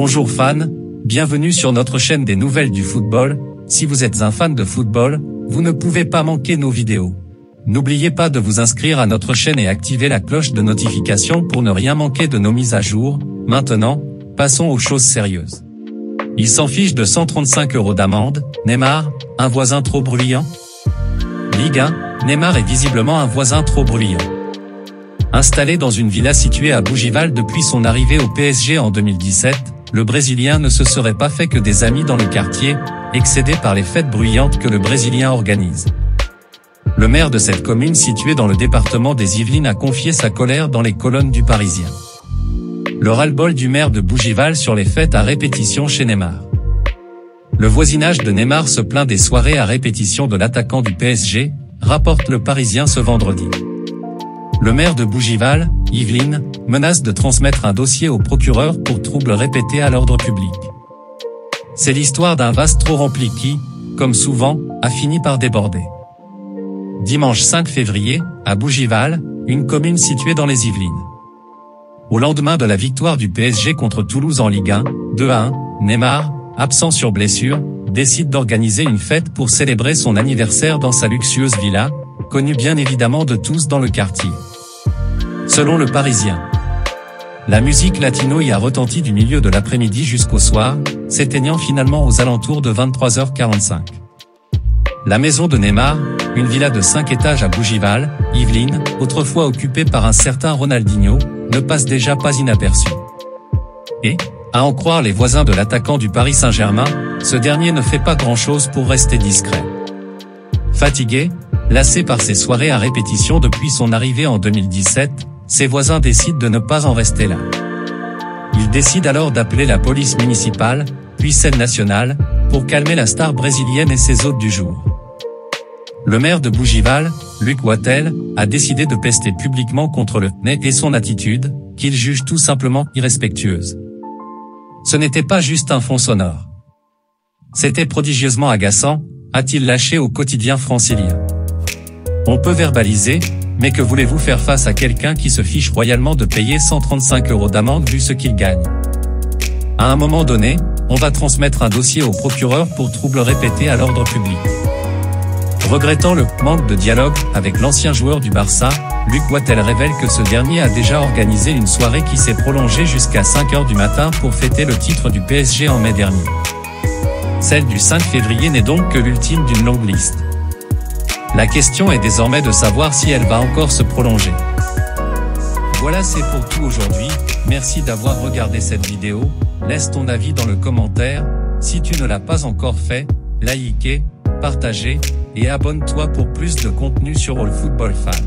Bonjour fans, bienvenue sur notre chaîne des nouvelles du football. Si vous êtes un fan de football, vous ne pouvez pas manquer nos vidéos. N'oubliez pas de vous inscrire à notre chaîne et activer la cloche de notification pour ne rien manquer de nos mises à jour. Maintenant, passons aux choses sérieuses. Il s'en fiche de 135 € d'amende. Neymar, un voisin trop bruyant? Ligue 1, Neymar est visiblement un voisin trop bruyant. Installé dans une villa située à Bougival depuis son arrivée au PSG en 2017, le Brésilien ne se serait pas fait que des amis dans le quartier, excédé par les fêtes bruyantes que le Brésilien organise. Le maire de cette commune située dans le département des Yvelines a confié sa colère dans les colonnes du Parisien. Le ras-le-bol du maire de Bougival sur les fêtes à répétition chez Neymar. Le voisinage de Neymar se plaint des soirées à répétition de l'attaquant du PSG, rapporte le Parisien ce vendredi. Le maire de Bougival, Yvelines, menace de transmettre un dossier au procureur pour troubles répétés à l'ordre public. C'est l'histoire d'un vase trop rempli qui, comme souvent, a fini par déborder. Dimanche 5 février, à Bougival, une commune située dans les Yvelines. Au lendemain de la victoire du PSG contre Toulouse en Ligue 1, 2-1, Neymar, absent sur blessure, décide d'organiser une fête pour célébrer son anniversaire dans sa luxueuse villa, connue bien évidemment de tous dans le quartier. Selon le Parisien, la musique latino y a retenti du milieu de l'après-midi jusqu'au soir, s'éteignant finalement aux alentours de 23h45. La maison de Neymar, une villa de 5 étages à Bougival, Yvelines, autrefois occupée par un certain Ronaldinho, ne passe déjà pas inaperçue. Et, à en croire les voisins de l'attaquant du Paris Saint-Germain, ce dernier ne fait pas grand-chose pour rester discret. Fatigué, lassé par ses soirées à répétition depuis son arrivée en 2017, ses voisins décident de ne pas en rester là. Ils décident alors d'appeler la police municipale, puis celle nationale, pour calmer la star brésilienne et ses hôtes du jour. Le maire de Bougival, Luc Wattel, a décidé de pester publiquement contre le nez et son attitude, qu'il juge tout simplement irrespectueuse. Ce n'était pas juste un fond sonore. C'était prodigieusement agaçant, a-t-il lâché au quotidien francilien. On peut verbaliser, mais que voulez-vous faire face à quelqu'un qui se fiche royalement de payer 135 € d'amende vu ce qu'il gagne? À un moment donné, on va transmettre un dossier au procureur pour troubles répétés à l'ordre public. Regrettant le manque de dialogue avec l'ancien joueur du Barça, Luc Wattel révèle que ce dernier a déjà organisé une soirée qui s'est prolongée jusqu'à 5h du matin pour fêter le titre du PSG en mai dernier. Celle du 5 février n'est donc que l'ultime d'une longue liste. La question est désormais de savoir si elle va encore se prolonger. Voilà, c'est pour tout aujourd'hui, merci d'avoir regardé cette vidéo, laisse ton avis dans le commentaire, si tu ne l'as pas encore fait, likez, partagez, et abonne-toi pour plus de contenu sur All Football Fan.